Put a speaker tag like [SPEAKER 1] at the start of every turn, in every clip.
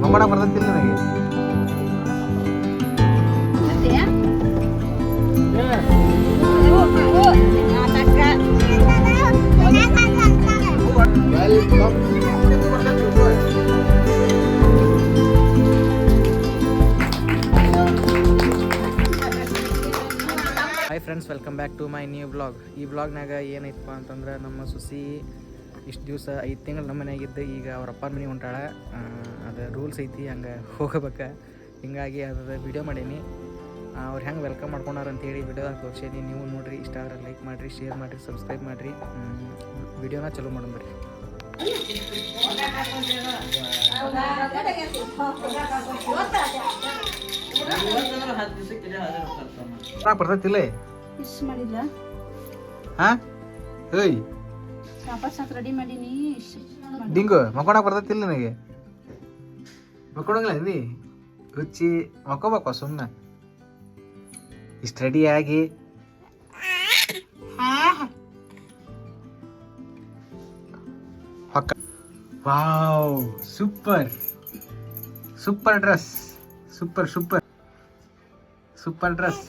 [SPEAKER 1] ಮಮ್ಮಡ ಬರ್ತೈತಿಲ್ಲ ನನಗೆ. Hi friends, welcome back to my new blog. ಈ ಬ್ಲಾಗ್ನಾಗ ಏನೈತಪ್ಪ ಅಂತಂದ್ರೆ, ನಮ್ಮ ಸುಸಿ ಇಷ್ಟು ದಿವಸ 5 ತಿಂಗಳು ನಮ್ಮ ಮನೆಯಾಗಿದ್ದು, ಈಗ ಅವ್ರ ಅಪ್ಪನ ಮನೆಗೆ ಹೊಂಟಾಳ. ಅದು ರೂಲ್ಸ್ ಐತಿ, ಹಂಗೆ ಹೋಗಬೇಕು. ಹಿಂಗಾಗಿ ಅದ್ರ ವಿಡಿಯೋ ಮಾಡೀನಿ. ಅವ್ರು ಹೆಂಗೆ ವೆಲ್ಕಮ್ ಮಾಡ್ಕೊಂಡಾರ ಅಂತೇಳಿ ವಿಡಿಯೋದಾಗ ತೋರಿಸೀನಿ. ನೀವು ನೋಡಿರಿ, ಇಷ್ಟ ಆದ್ರೆ ಲೈಕ್ ಮಾಡಿರಿ, ಶೇರ್ ಮಾಡಿರಿ, ಸಬ್ಸ್ಕ್ರೈಬ್ ಮಾಡಿರಿ. ವಿಡಿಯೋನ ಚಲೋ ಮಾಡೋಣ ಬರ್ರಿ. ಬರ್ತೈತಿಲ್ಲ
[SPEAKER 2] ಮಾಡಿಲ್ಲ.
[SPEAKER 1] ಹಾಂ ಏಯ್
[SPEAKER 2] ರೆಡಿ ಮಾಡೀನಿ.
[SPEAKER 1] ಡಿಂಗು ಮಕ್ಕೊಳಕ್ಕೆ ಬರ್ತೈತಿಲ್ಲ ನನಗೆ. ಮಕ್ಕೊಳಂಗಿಲ್ಲ ನೀ ಹುಚ್ಚಿ ಮಕ್ಕೋಬೇಕು ಸುಮ್ಮನೆ. ಇಷ್ಟು ರೆಡಿಯಾಗಿ wow, super super dress, super super super dress.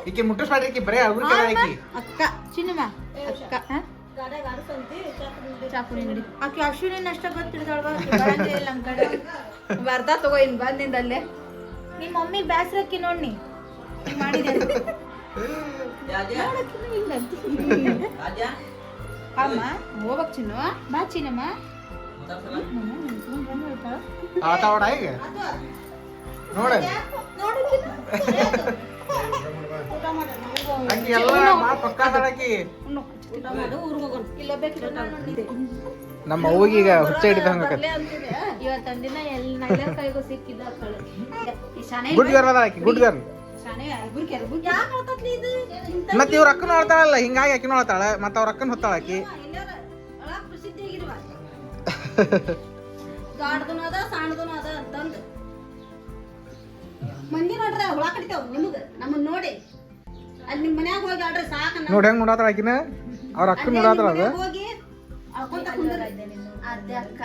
[SPEAKER 1] ಈಕೆ ಮುಟ್ಟಿಸ್ಬೇಡ್ರಿ, ಈಕೆ ಬರೇ ಅವ್ರ
[SPEAKER 2] ಅಕ್ಕ ಚಿನ್ನಮ್ಮ ಅಕ್ಕ ಆಕೆ ಅಶ್ವಿನಿ ಅಷ್ಟ ಗೊತ್ತಿಡ್ತಾಳ. ಬರ್ತಾ ತಗೋ, ಇನ್ ಬಂದಿಂದ ಅಲ್ಲೇ ನಿಮ್ಮ ಮಮ್ಮಿ ಬ್ಯಾಸ್ರಕ್ಕಿ ನೋಡಿ ಮಾಡಿದೆ. ಅಮ್ಮ ಹೋಗ್ಬಕ್ ಚಿನ್ನು, ಬಾ ಚಿನ್ನಮ್ಮ.
[SPEAKER 1] ಆತಾವಡ ಈಗ ನೋಡ ಆಕಿ ಎಲ್ಲ ಪಕ್ಕ ಅದಾಳಕಿ. ನಮ್ಮ ಅವ್ವಗೀಗ ಹುಚ್ಚ ಹಿಡಿದ ಹಂಗಾಕತ್ತಿ.
[SPEAKER 2] ಇವತ್ತೊಂದಿನ ಎಲ್ಲ ಕೈಗೂ ಸಿಕ್ಕಿದ್ದ.
[SPEAKER 1] ಗುಡ್ ಗರ್ಲ್ ಅದ ಆಕಿ, ಗುಡ್ ಗರ್ಲ್. ಮತ್ತೆ ಇವ್ರ ಅಕ್ಕನ ಹೊಳ್ತಾಳಲ್ಲ, ಹಿಂಗಾಗಿ ಆಕಿನ ಹೊಳ್ತಾಳ. ಮತ್ತ ಅವ್ರ ಅಕ್ಕನ ಹೊತ್ತಾಳ ಆಕಿ.
[SPEAKER 2] ಮಂದಿ ನೋಡ್ರ ಹುಳ ಕಡಿತಾವ ನಮ್ಮನ್ನ ನೋಡಿ. ಅಲ್ಲಿ ನಿಮ್ ಮನ್ಯಾಗ ಹೋಗಿ ಆಡ್ರಿ ಸಾಕ.
[SPEAKER 1] ನೋಡಿ ಹೆಂಗ್ ನೋಡಾತಾಳ ಆಕಿನ, ಅವ್ರ ಅಕ್ಕನ ನೋಡಾತಾಳ. ಅದು
[SPEAKER 2] ಹೋಗಿ ಅಳ್ಕೊಂತ ಕುಂದ್ರ. ಅದೇ ಅಕ್ಕ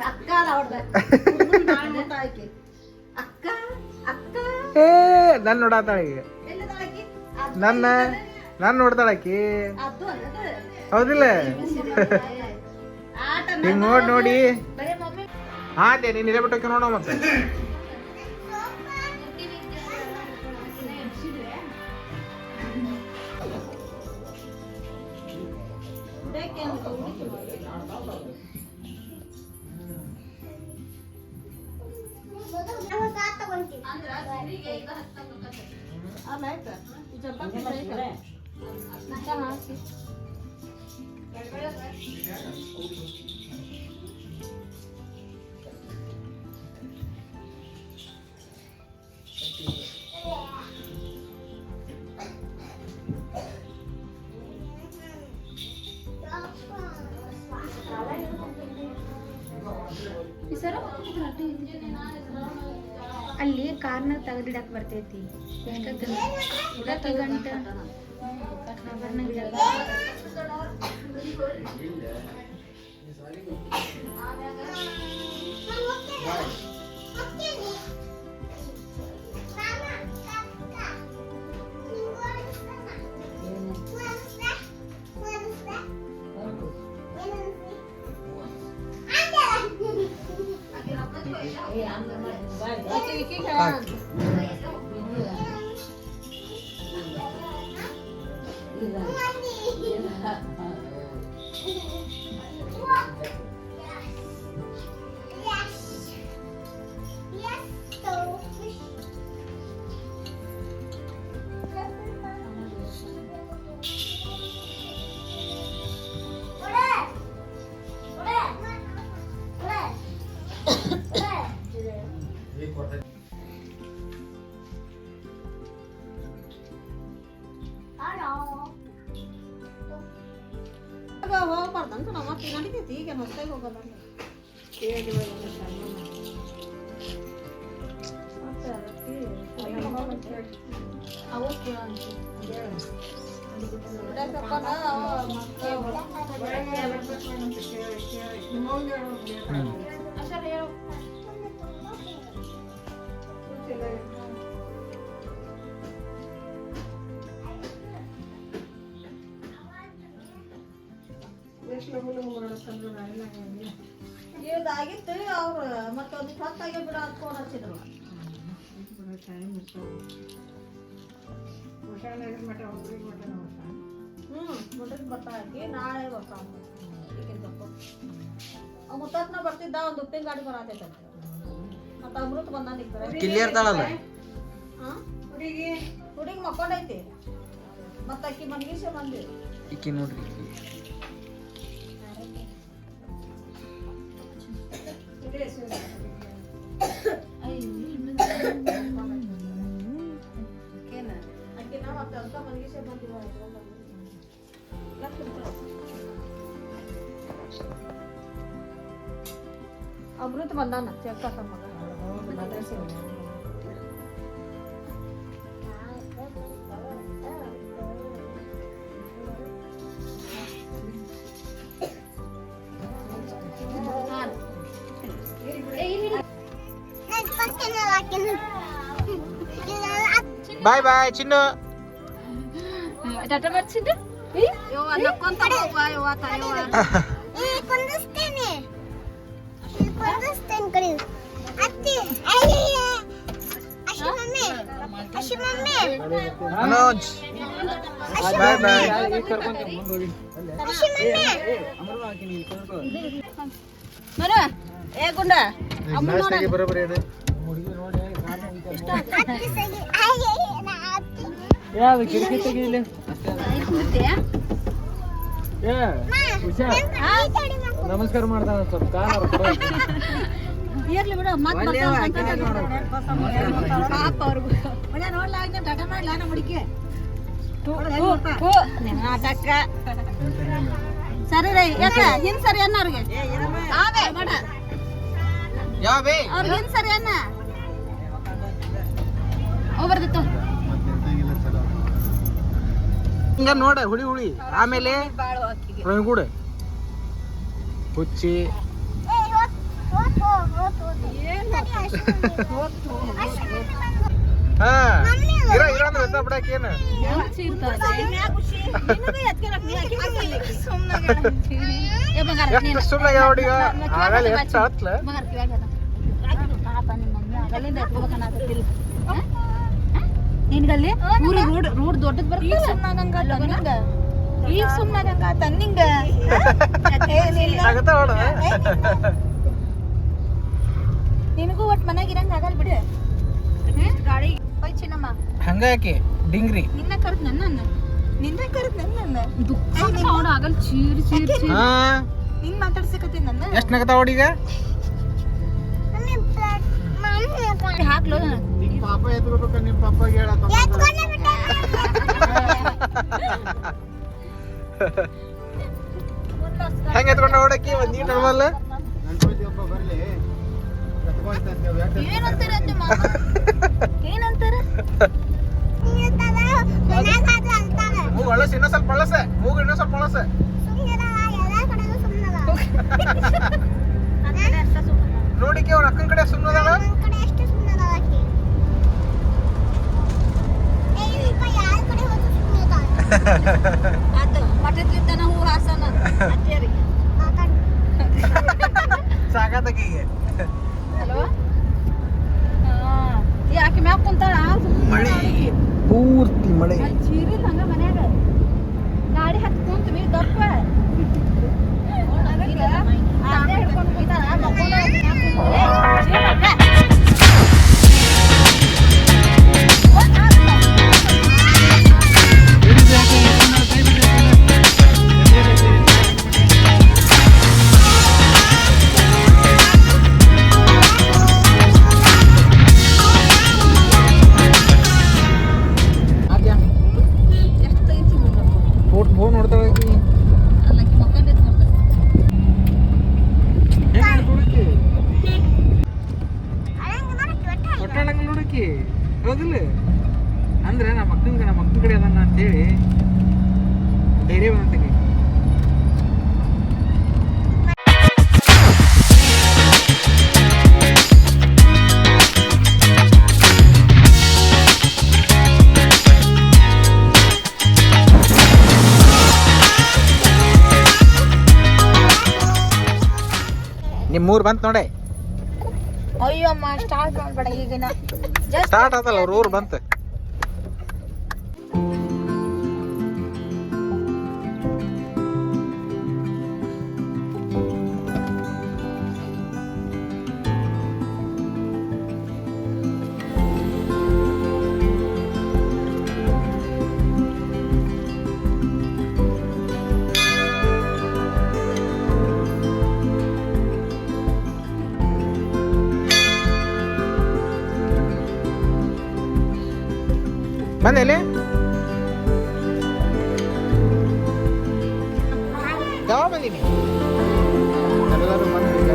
[SPEAKER 2] ಅಕ್ಕ ಅಲ್ಲ ಅವ್ರದ ಅಕ್ಕ ಅಕ್ಕ.
[SPEAKER 1] ಏ ನನ್ ನೋಡಾತಾಳ ಈಗ, ನನ್ನ ನೋಡ್ತಾಳ ಆಕಿ. ಹೌದಿಲ್ಲ? ಹಿಂಗ್ ನೋಡಿ ಹಾತೆ ನೀನ್ ಇರೇ ಬಿಟ್ಟಕ್ಕೆ ನೋಡೋ. ಮತ್ತೆ
[SPEAKER 2] ಅಲ್ಲಿ ಕಾರ್ನ ತೆಗೆದಿಡಕ್ ಬರ್ತೈತಿ. ಗಂಟ ಹೋಗ್ಬಾರ್ದಂತ ನಾವು ಮತ್ತೆ ನಡೀತೈತಿ. ಈಗ ಹೊಸ್ತಾಗಿ ಹೋಗೋಲ್ಲ. ಅವು ಕೇಳಂತ ಇದಾಗಿತ್ತು ಅವ್ರು ಮತ್ತೊಂದು ಹೊತ್ತಾಗೆ ಬಿಡ ಅಂತ ಫೋನ್ ಹಚ್ಚಿದ್ರು. ಮುಟ್ಟಕ್ಕೆ ಬರ್ತಾಕಿ ನಾಳೆ ಬರ್ತಾವ ಮುತ್ತತ್ನ ಬರ್ತಿದ್ದ ಒಂದು ಉಪ್ಪಿನ ಗಾಡಿ ಬರತೈತೆ ಮತ್ತ ಅಮೃತ ಬಂದ ಹುಡುಗಿ ಮಕ್ಕೊಂಡೈತಿ ಮತ್ತ ಅಕ್ಕಿ ಮನ್ಗೀಸ ಬಂದಿ
[SPEAKER 1] ಈಕಿ ನೋಡ್ರಿ
[SPEAKER 2] ಅಕ್ಕಿನ ಮತ್ತೆ ಅಂತ ಮನ್ಗೀಸ ಬಂದಿವ ಅಮೃತ ಬಂದಾನ ಚೆಕ್ಕ ಮಗ
[SPEAKER 1] ಬಾಯ್ ಬಾಯ್ ಚಿನ್ನು
[SPEAKER 2] ಟಾಟಾ ಬರ್ಸಿದ್ದು ಯವ್ವ ನಕ್ಕೊಂತ ಹೋಗ್ವ ಯವ್ವ ತಾಯವ್ವ
[SPEAKER 3] ಕೊಂದಸ್ತೇನೆ ಕರಿ ಅತ್ತಿ ಅಶಿ ಮಮ್ಮಿ
[SPEAKER 1] ಮನೋಜ್ ಬಾಯ್ ಬಾಯ್
[SPEAKER 3] ಅಶಿ
[SPEAKER 2] ಮರ ಏ ಗುಂಡ ಅಮ್ಮ ನೋಡ
[SPEAKER 1] ಬರೋಬರಿ ಇದೆ ಯಾವ್ದು ಕಿಟಕಿ ತೆಗಿಲಿ ನಮಸ್ಕಾರ ಮಾಡ್ತಾನ ಸ್ವಲ್ಪ ಕಾಲ
[SPEAKER 2] ಇರ್ಲಿ ಬಿಡು ಮತ್ತೆ ಪಾಪ ಅವ್ರಿಗೂ ನೋಡ್ಲಾಗ ಟಾಟ ಮಾಡ್ಲ ನಮ್ಮ ಹುಡುಗಿ ನಾಟಕ ಸರಿ ರೀ ಯಾಕ ಹಿಂದ್ ಸರಿ ಅನ್ನ ಅವ್ರಿಗೆ ಬೇಡ
[SPEAKER 1] ಯಾವೇ
[SPEAKER 2] ಅವ್ರಿಗೆ ಹಿಂದ್ ಸರಿ ಅನ್ನ ಬರ್ದಿತ್ತು
[SPEAKER 1] ಹಿಂಗ ನೋಡ ಹುಳಿ ಹುಳಿ ಆಮೇಲೆ ಕೂಡ ಹುಚ್ಚಿ ಹಾ ಇರೋ ಅಂದ್ರೆ ಎತ್ತ ಬಿಡಾಕ ಏನು ಎಷ್ಟು ಸುಮ್ಮನೆ ಹುಡುಗ ಆಗಲ್ಲ ಎಷ್ಟು ಹತ್ಲ
[SPEAKER 2] ನಿನ್ಗಲ್ಲಿ ರೋಡ್ ದೊಡ್ಡದ್ ಬರ್ತದೆ ಸುಮ್ಮನಾಗಂಗ ಈಗ ಸುಮ್ಮನಾಗಂಗ ತನ್ನಿಂಗ ನಿನಗೂ ಒಟ್ಟು ಮನ್ಯಾಗ ಇರಂಗ ಆಗಲ್ ಬಿಡು ಗಾಡಿ ಬೈ ಚಿನ್ನಮ್ಮ
[SPEAKER 1] ಹಂಗಾಕಿ ಡಿಂಗ್ರಿ
[SPEAKER 2] ನಿನ್ನ ಕರ್ದ್ ನಿನ್ನ ಕರ್ದ್ ನನ್ನ ನೋಡು ಆಗಲ್ ಚೀರ್ ಚೀರ್ ಚೀರ್ ನಿನ್ ಮಾತಾಡ್ಸಕತ್ತೀನಿ ನನ್ನ
[SPEAKER 1] ಎಷ್ಟು ನಗತಾವ ಹುಡುಗ
[SPEAKER 2] ಹಾಕ್ಲೋ
[SPEAKER 1] ನಿಮ್ ಪಾಪ ಎತ್ಕೋಬೇಕ ನಿಮ್ ಪಾಪಾಗ ಹೇಳತ್ತ ಹೆಂಗ ಎತ್ಕೊಂಡ ಹೊಡಕಿ ಒಂದ್ ನೀನ್ ನರ್ಮಲ್ಲ
[SPEAKER 2] ಏನಂತಾರ ಏನಂತಾರ
[SPEAKER 1] ಮೂಗು ಅಳಸ ಇನ್ನೂ ಸ್ವಲ್ಪ ಅಳಸ ಮೂಗು ಇನ್ನೂ ಸ್ವಲ್ಪ ಅಳಸ ನೋಡಿಕೆ ಅವ್ರ ಅಕ್ಕನ ಕಡೆ ಸುಮ್ಮನದಾಳ
[SPEAKER 2] ಮಠದ್ಲಿದ್ದಾನ ಹೂ ಹಾಸನ
[SPEAKER 1] ಸಾಕಾತಕಿಗೆ
[SPEAKER 2] ಹಲೋ ಯಾಕೆ ಮ್ಯಾಗ ಕುಂತಾಳ
[SPEAKER 1] ಮಳೆ ಪೂರ್ತಿ ಮಳೆ
[SPEAKER 2] ಚೀರಿಲ್ಲ ಹಂಗ ಮನ್ಯಾಗ ಗಾಡಿ ಹತ್ತಿ ಕುಂತ ಮೀ ದಪ್ಪ ಹಿಡ್ಕೊಂಡು ಕುಂತಾಳ
[SPEAKER 1] ಫೋನ್ ನೋಡ್ತಾಳೆ ನೋಡಕಿ ಹೌದಿಲ್ಲ ಅಂತೇಳಿ ಧೈರ್ಯ ಬಂತೀನಿ. ನಿಮ್ಮೂರು ಬಂತು ನೋಡೆ.
[SPEAKER 2] ಅಯ್ಯೋ ಅಮ್ಮ ಸ್ಟಾರ್ಟ್ ಮಾಡ್ಬೇಡ ಈಗಿನ
[SPEAKER 1] ಸ್ಟಾರ್ಟ್ ಆತಲ್ಲ ಅವ್ರ ಊರು ಬಂತು. ಬಂದೇಲಿ ಯಾವ ಬಂದೀನಿ ಎಲ್ಲರೂ ಬಂದಿಲ್ಲ.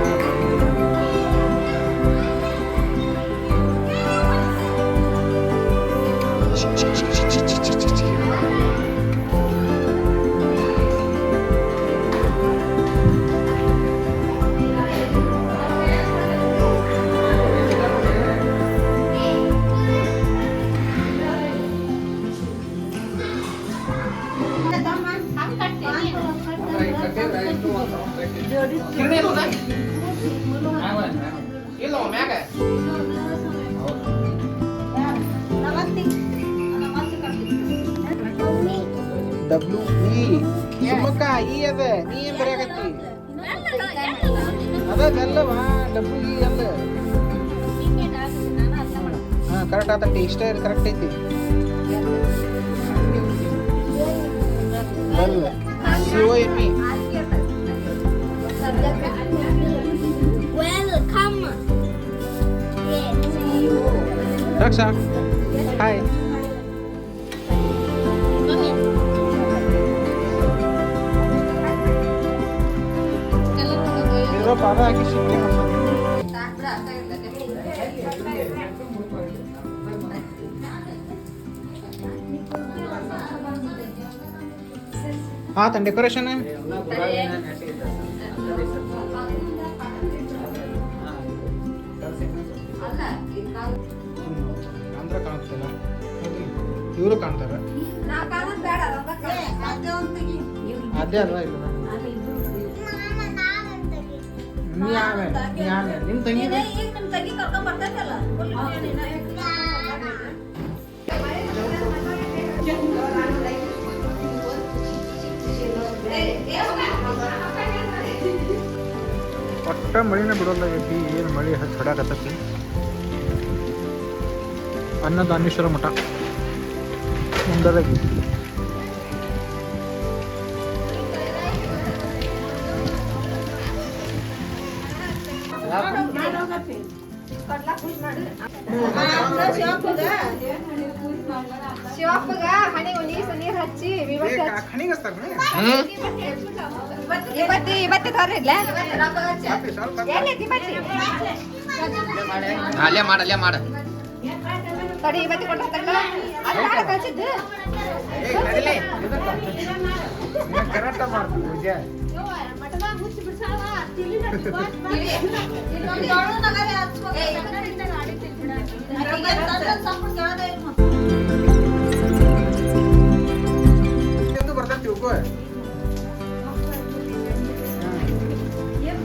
[SPEAKER 1] WE ಸುಮ್ಮಕ್ಕ ಈ ಅದ ನೀ ಏನ್ ಬರೆಯಾಕತ್ತಿ ಅದ ಎಲ್ಲವಾ WE ಅಲ್ಲ. ಹಾ ಕರೆಕ್ಟ್ ಆತಂಟಿ ಇಷ್ಟ ಕರೆಕ್ಟ್ ಐತಿ. COME
[SPEAKER 3] Welcome.
[SPEAKER 1] ರಕ್ಷಾ ಹಾಯ್. ಪಾದ ಹಾಕಿ ಶಿಫ್ಟ್ ಆತನ್ ಡೆಕೋರೇಷನ್ ಅಂದ್ರೆ ಕಾಣ್ತಿಲ್ಲ ಇವರು ಕಾಣ್ತಾರ ಅದೇ ಅಲ್ವಾ ಇಲ್ಲ ನಿಮ್ ತಂಗಿ ಒಟ್ಟ ಮಳಿನ ಬಿಡೋದಾಗೈತಿ. ಏನು ಮಳಿ ಹೊಡ್ಯಾಕತ್ತೈತಿ. ಅನ್ನದಾನೇಶ್ವರ ಮಠ ಮುಂದದಾಗಿ
[SPEAKER 2] ಶಿವಪ್ಪಗ ಹಣಿ ನೀರ್ ಹಚ್ಚಿ ಇವತ್ತಿ ತೋರಿಲ್ಲ
[SPEAKER 1] ಅಲ್ಲೇ ಮಾಡ
[SPEAKER 2] ತಡಿ ಇವತ್ತಿ ಕೊಟ್ಟ ಕಳ್ಸಿದ್ದು
[SPEAKER 1] ಕರೆಕ್ಟ್ ಮಾಡ್ತೀನಿ ಪೂಜೆ. ಬರ್ತೈತಿ ಏನ್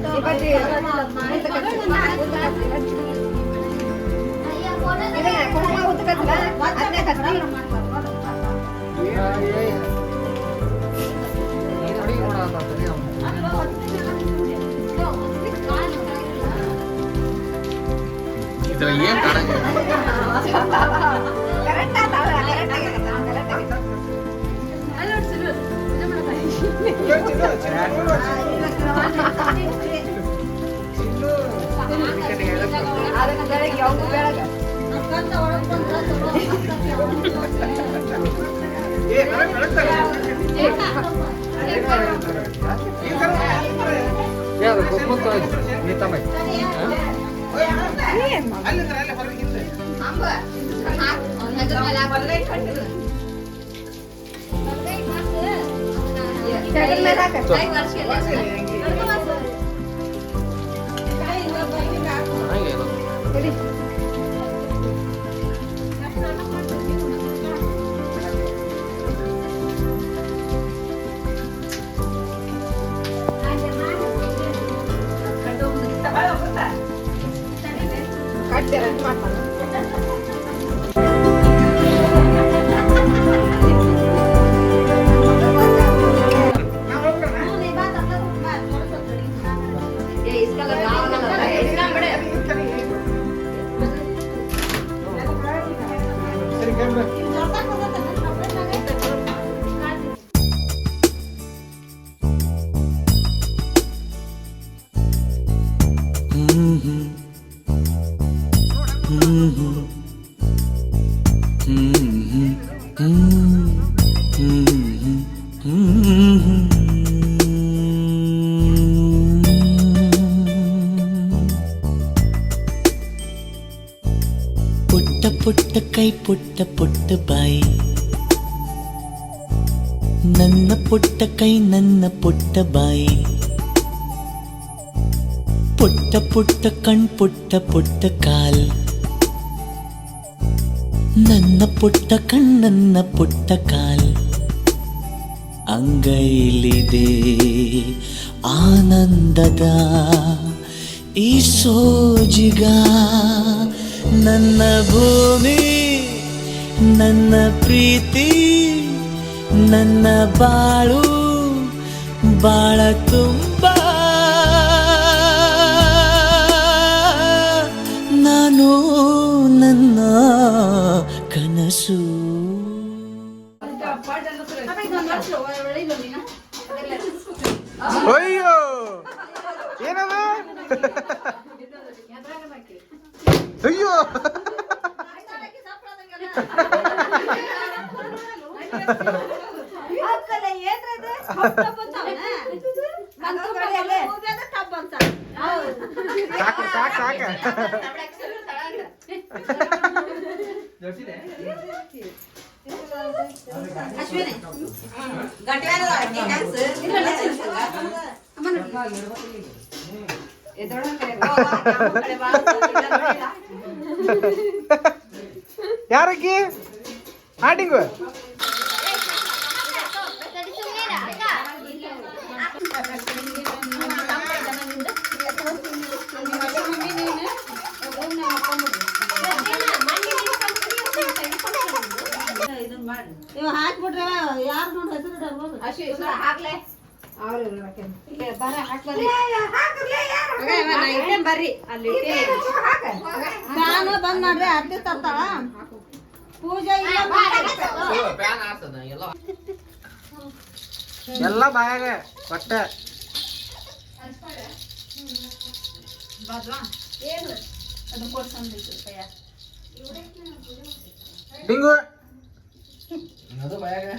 [SPEAKER 4] ಪುಟ್ಟ ಪುಟ್ಟ ಕೈ ಪುಟ್ಟ ಪುಟ್ಟ ಬಾಯಿ, ನನ್ನ ಪುಟ್ಟ ಕೈ ನನ್ನ ಪುಟ್ಟ ಬಾಯಿ, ಪುಟ್ಟ ಪುಟ್ಟ ಕಣ್ ಪುಟ್ಟ ಪುಟ್ಟ ಕಾಲ್, ನನ್ನ ಪುಟ್ಟ ಕಣ್ಣನ್ನ ಪುಟ್ಟ ಕಾಲ್, ಅಂಗೈಲಿದೆ ಆನಂದದ ಈ ಸೋಜಿಗ, ನನ್ನ ಭೂಮಿ ನನ್ನ ಪ್ರೀತಿ ನನ್ನ ಬಾಳು ಬಾಳ ತುಂಬ, ನಾನು ನನ್ನ ಕನಸು.
[SPEAKER 1] ಅಯ್ಯೋ ಏನದು ಅಯ್ಯೋ ಸಾಕು ಸಾಕು ಸಾಕ ಯಾರಕ್ಕಿ ಆಟಿಂಗು
[SPEAKER 2] ಇವ ಹಾಕ್ಬಿಟ್ರೆ ಯಾರು ನೋಡಿ ಹೆಸರು ಹಾಕ್ಲೆ ಬರ್ರಿ ಅಲ್ಲಿ ನಾನು ಬಂದ್ ಮಾಡ್ರಿ ಅರ್ತಿ ತರ್ತಾಳ ಪೂಜೆ
[SPEAKER 1] ಎಲ್ಲ ಬಾಯಾಗ ಕೊಟ್ಟ ಡಿಂಗು ಅದು ಬಾಯಾಗ